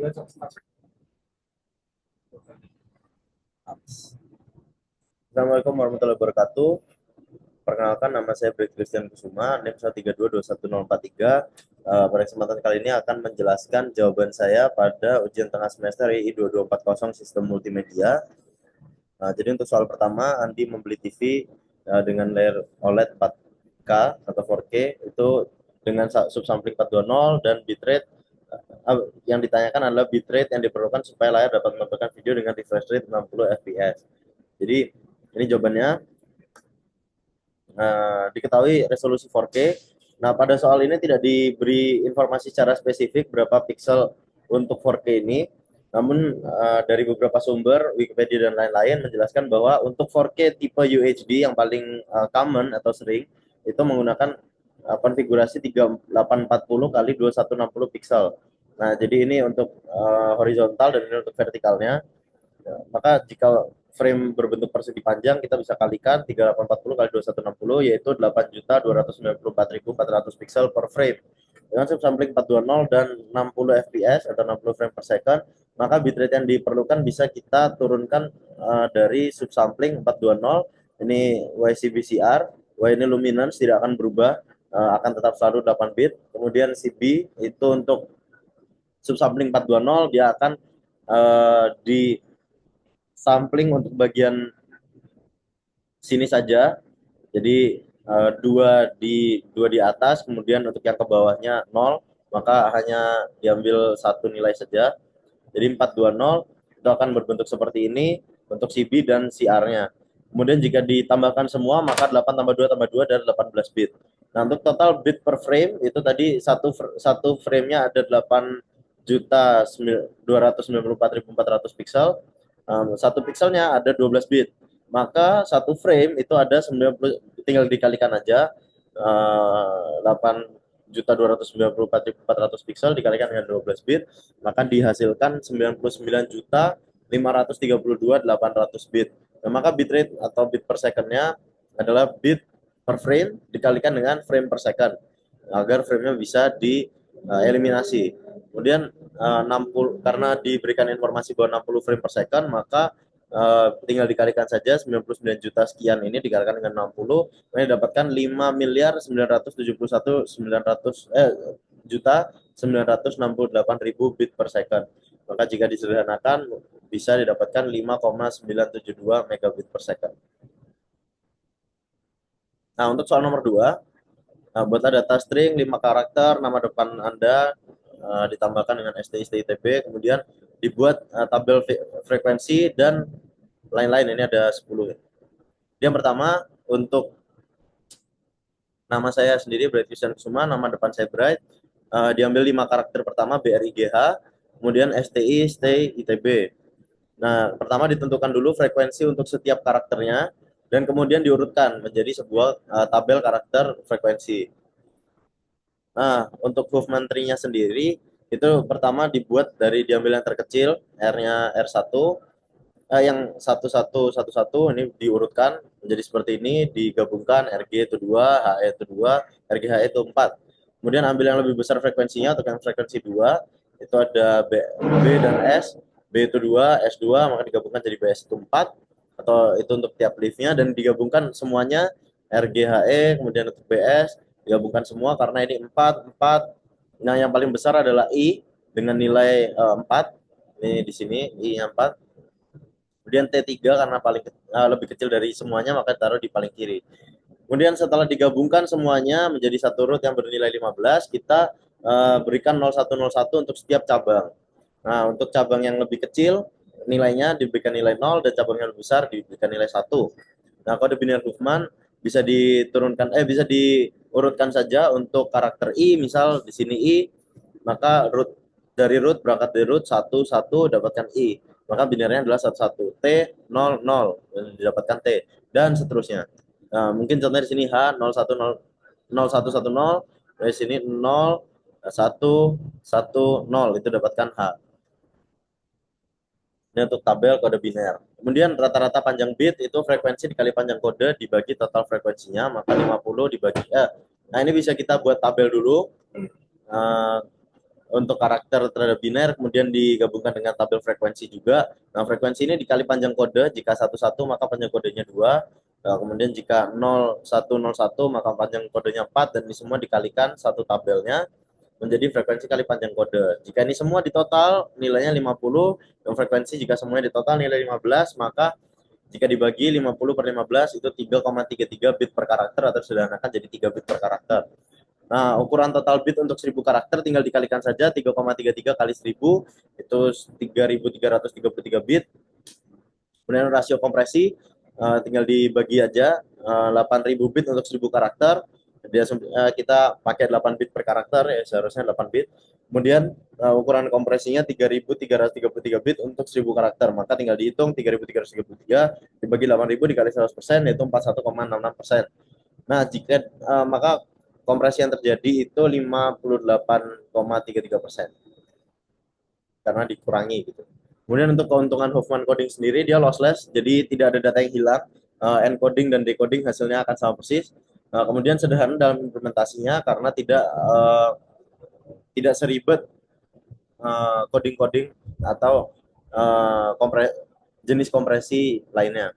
Assalamualaikum warahmatullahi wabarakatuh. Perkenalkan, nama saya Brett Christian Kusuma, NIM 132211043. Pada kesempatan kali ini akan menjelaskan jawaban saya pada ujian tengah semester II 2240 Sistem Multimedia. Jadi untuk soal pertama, Andi membeli TV dengan layar OLED 4K atau 4K itu dengan subsampling 420 dan bitrate yang ditanyakan adalah bitrate yang diperlukan supaya layar dapat menampilkan video dengan refresh rate 60 fps. Jadi ini jawabannya. Diketahui resolusi 4K. Nah, pada soal ini tidak diberi informasi secara spesifik berapa pixel untuk 4K ini. Namun dari beberapa sumber, Wikipedia dan lain-lain menjelaskan bahwa untuk 4K tipe UHD yang paling common atau sering itu menggunakan konfigurasi 3840 kali 2160 pixel. Nah, jadi ini untuk horizontal dan ini untuk vertikalnya. Maka jika frame berbentuk persegi panjang, kita bisa kalikan 3840 kali 2160 yaitu 8.294.400 pixel per frame. Dengan subsampling 420 dan 60 fps atau 60 frame per second, maka bitrate yang diperlukan bisa kita turunkan dari subsampling 420, ini YCBCR, Y ini luminance tidak akan berubah, akan tetap selalu 8 bit. Kemudian CB itu untuk subsampling 420 dia akan di sampling untuk bagian sini saja. Jadi dua di atas, kemudian untuk yang ke bawahnya 0, maka hanya diambil satu nilai saja. Jadi 420 itu akan berbentuk seperti ini untuk CB dan CR-nya. Kemudian jika ditambahkan semua maka 8 tambah 2 tambah 2 dari 18 bit. Nah, untuk total bit per frame itu tadi satu frame-nya ada 8.294.400 pixel. Satu pixelnya ada 12 bit. Maka satu frame itu ada 90, tinggal dikalikan aja 8.294.400 pixel dikalikan dengan 12 bit, maka dihasilkan 99.532.800 bit. Nah, maka bitrate atau bit per secondnya adalah bit per frame dikalikan dengan frame per second agar framenya bisa dieliminasi. Kemudian 60, karena diberikan informasi bahwa 60 frame per second, maka tinggal dikalikan saja 99 juta sekian ini dikalikan dengan 60, ini dapatkan 5.971 bit per second. Maka jika disederhanakan bisa didapatkan 5,972 megabit per second. Nah, untuk soal nomor 2, buatlah data string 5 karakter, nama depan Anda ditambahkan dengan STI/STITB, kemudian dibuat tabel frekuensi dan lain-lain. Ini ada 10. Yang pertama, untuk nama saya sendiri Bright Christian Kusuma, nama depan saya Bright, diambil 5 karakter pertama BRIGH, kemudian STI, STI, ITB. Nah, pertama ditentukan dulu frekuensi untuk setiap karakternya, dan kemudian diurutkan menjadi sebuah tabel karakter frekuensi. Nah, untuk Huffman tree-nya sendiri, itu pertama dibuat dari diambil yang terkecil, R-nya R1, yang 1111 ini diurutkan menjadi seperti ini, digabungkan RG itu 2, HE itu 2, RGHE itu 4. Kemudian ambil yang lebih besar frekuensinya untuk yang frekuensi 2, itu ada B dan S, B itu 2, S 2, maka digabungkan jadi BS itu 4, atau itu untuk tiap leaf-nya, dan digabungkan semuanya RGHE, kemudian untuk BS, digabungkan semua karena ini 4, 4. Nah, yang paling besar adalah I dengan nilai 4, ini di sini I-nya 4. Kemudian T3 karena lebih kecil dari semuanya, maka taruh di paling kiri. Kemudian setelah digabungkan semuanya menjadi satu root yang bernilai 15, kita berikan 0101 untuk setiap cabang. Nah, untuk cabang yang lebih kecil nilainya diberikan nilai 0, dan cabang yang lebih besar diberikan nilai 1. Nah, kode biner Huffman bisa diturunkan bisa diurutkan saja untuk karakter I, misal di sini I, maka root berangkat dari root 1 1 dapatkan I, maka binernya adalah 11, T 0 0 didapatkan T, dan seterusnya. Nah, mungkin contohnya di sini H 01 0110, dari sini 0 1 1 0 itu dapatkan H. Ini untuk tabel kode biner. Kemudian rata-rata panjang bit itu frekuensi dikali panjang kode dibagi total frekuensinya, maka 50 dibagi nah ini bisa kita buat tabel dulu. untuk karakter terhadap biner, kemudian digabungkan dengan tabel frekuensi juga. Nah, frekuensi ini dikali panjang kode, jika 11 maka panjang kodenya 2. Nah, kemudian jika 0101 maka panjang kodenya 4, dan ini semua dikalikan satu tabelnya menjadi frekuensi kali panjang kode. Jika ini semua ditotal nilainya 50, dan frekuensi jika semuanya ditotal nilai 15, maka jika dibagi 50 per 15 itu 3,33 bit per karakter, atau sederhanakan jadi 3 bit per karakter. Nah, ukuran total bit untuk 1000 karakter tinggal dikalikan saja, 3,33 kali 1000 itu 3333 bit. Kemudian rasio kompresi tinggal dibagi aja, 8000 bit untuk 1000 karakter. Dia kita pakai 8 bit per karakter, ya seharusnya 8 bit. Kemudian ukuran kompresinya 3333 bit untuk 1000 karakter, maka tinggal dihitung 3333 dibagi 8000 dikali 100%, yaitu 41,66%. Nah, jika maka kompresi yang terjadi itu 58,33%, karena dikurangi gitu. Kemudian untuk keuntungan Huffman coding sendiri, dia lossless, jadi tidak ada data yang hilang. Encoding dan decoding hasilnya akan sama persis. Kemudian sederhana dalam implementasinya karena tidak seribet coding-coding atau jenis kompresi lainnya.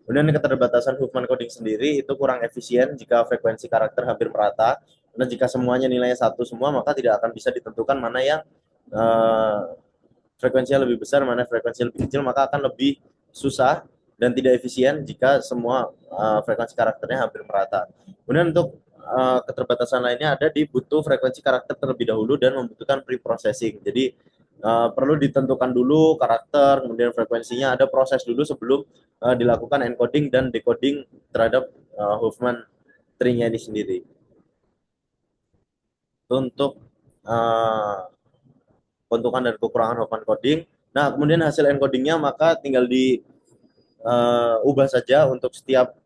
Kemudian keterbatasan Huffman coding sendiri itu kurang efisien jika frekuensi karakter hampir merata. Karena jika semuanya nilainya satu semua, maka tidak akan bisa ditentukan mana yang frekuensinya lebih besar, mana frekuensi lebih kecil, maka akan lebih susah dan tidak efisien jika semua frekuensi karakternya hampir merata. Kemudian untuk keterbatasan lainnya ada di butuh frekuensi karakter terlebih dahulu dan membutuhkan pre-processing. Jadi perlu ditentukan dulu karakter, kemudian frekuensinya, ada proses dulu sebelum dilakukan encoding dan decoding terhadap Huffman tree-nya ini sendiri. Untuk keuntungan dan kekurangan Huffman coding. Nah, kemudian hasil encodingnya maka tinggal diubah saja untuk setiap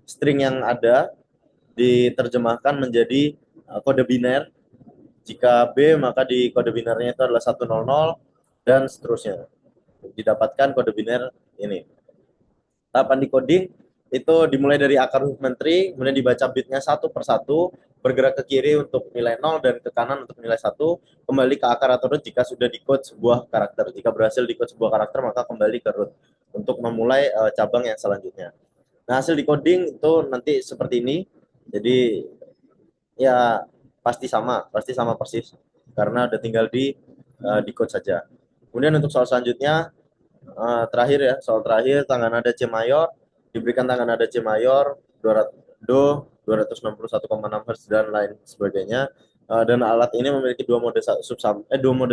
string yang ada, diterjemahkan menjadi kode biner. Jika B, maka di kode binernya itu adalah 100 dan seterusnya. Didapatkan kode biner ini. Tahapan decoding itu dimulai dari akar Huffman tree, kemudian dibaca bitnya satu per satu, bergerak ke kiri untuk nilai 0 dan ke kanan untuk nilai 1, kembali ke akar atau root jika sudah decode sebuah karakter. Jika berhasil decode sebuah karakter, maka kembali ke root untuk memulai cabang yang selanjutnya. Nah, hasil decoding itu nanti seperti ini. Jadi ya pasti sama persis karena udah tinggal di decode saja. Kemudian untuk soal selanjutnya, terakhir ya, soal terakhir, tangga nada C mayor, diberikan tangga nada C mayor, 200 do, 261,6 Hz dan lain sebagainya. Dan alat ini memiliki dua mode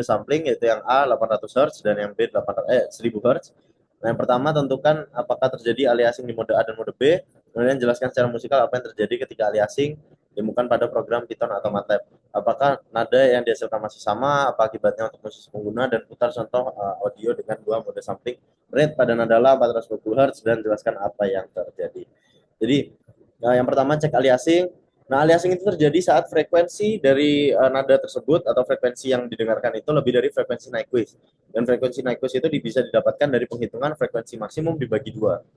sampling, yaitu yang A 800 Hz dan yang B 1000 Hz. Nah, yang pertama tentukan apakah terjadi aliasing di mode A dan mode B. Kemudian jelaskan secara musikal apa yang terjadi ketika aliasing ditemukan pada program Python atau MATLAB. Apakah nada yang dihasilkan masih sama, apa akibatnya untuk musisi pengguna, dan putar contoh audio dengan dua mode sampling rate pada nada La 420 Hz dan jelaskan apa yang terjadi. Jadi yang pertama cek aliasing. Nah, aliasing itu terjadi saat frekuensi dari nada tersebut atau frekuensi yang didengarkan itu lebih dari frekuensi Nyquist. Dan frekuensi Nyquist itu bisa didapatkan dari penghitungan frekuensi maksimum dibagi 2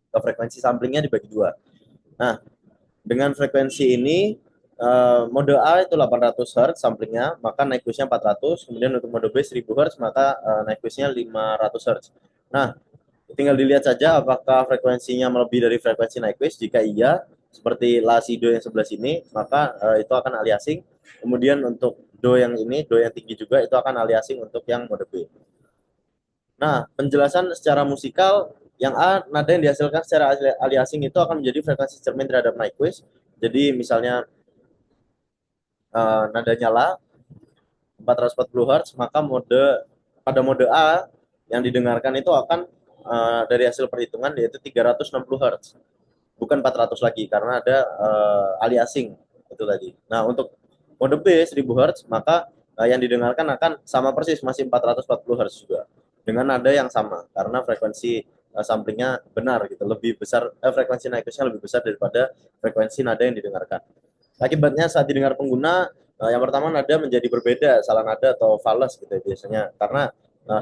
atau frekuensi samplingnya dibagi 2. Nah, dengan frekuensi ini mode A itu 800 Hz samplingnya, maka Nyquistnya 400. Kemudian untuk mode B 1000 Hz, maka Nyquistnya 500 Hz. Nah, tinggal dilihat saja apakah frekuensinya melebihi dari frekuensi Nyquist. Jika iya, seperti La si do yang sebelah sini, maka itu akan aliasing. Kemudian untuk do yang ini, do yang tinggi juga, itu akan aliasing untuk yang mode B. Nah, penjelasan secara musikal, yang A, nada yang dihasilkan secara aliasing itu akan menjadi frekuensi cermin terhadap Nyquist. Jadi misalnya nadanya La 440 Hz, maka pada mode A yang didengarkan itu akan dari hasil perhitungan yaitu 360 Hz. Bukan 400 lagi karena ada aliasing itu tadi. Nah, untuk mode B 1000 Hz, maka yang didengarkan akan sama persis, masih 440 Hz juga dengan nada yang sama karena frekuensi samplingnya benar gitu, lebih besar, frekuensi Nyquistnya lebih besar daripada frekuensi nada yang didengarkan. Akibatnya saat didengar pengguna, yang pertama nada menjadi berbeda, salah nada atau fals gitu ya, biasanya karena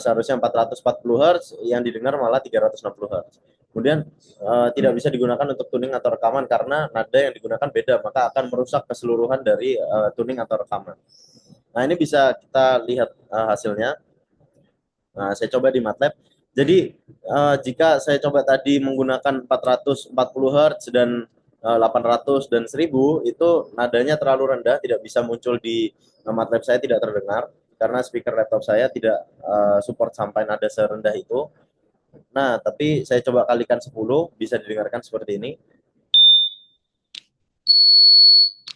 seharusnya 440 Hz, yang didengar malah 360 Hz. Kemudian tidak bisa digunakan untuk tuning atau rekaman karena nada yang digunakan beda, maka akan merusak keseluruhan dari tuning atau rekaman. Nah, ini bisa kita lihat hasilnya. Nah, saya coba di MATLAB. Jadi jika saya coba tadi menggunakan 440 Hz dan 800 dan 1000, itu nadanya terlalu rendah, tidak bisa muncul di MATLAB, saya tidak terdengar karena speaker laptop saya tidak support sampai nada serendah itu. Nah, tapi saya coba kalikan 10, bisa didengarkan seperti ini.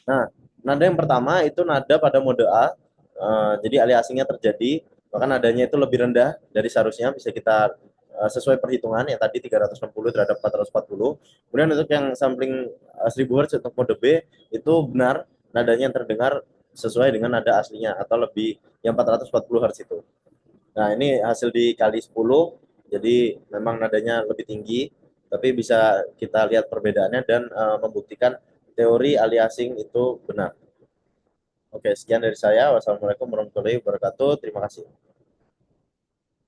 Nah, nada yang pertama itu nada pada mode A, jadi aliasingnya terjadi, maka nadanya itu lebih rendah dari seharusnya, bisa kita sesuai perhitungan yang tadi 360 terhadap 440. Kemudian untuk yang sampling 1000 Hz untuk mode B itu benar, nadanya yang terdengar sesuai dengan nada aslinya atau lebih yang 440 Hz itu. Nah, ini hasil dikali 10, jadi memang nadanya lebih tinggi, tapi bisa kita lihat perbedaannya dan membuktikan teori aliasing itu benar. Oke, sekian dari saya. Wassalamualaikum warahmatullahi wabarakatuh. Terima kasih.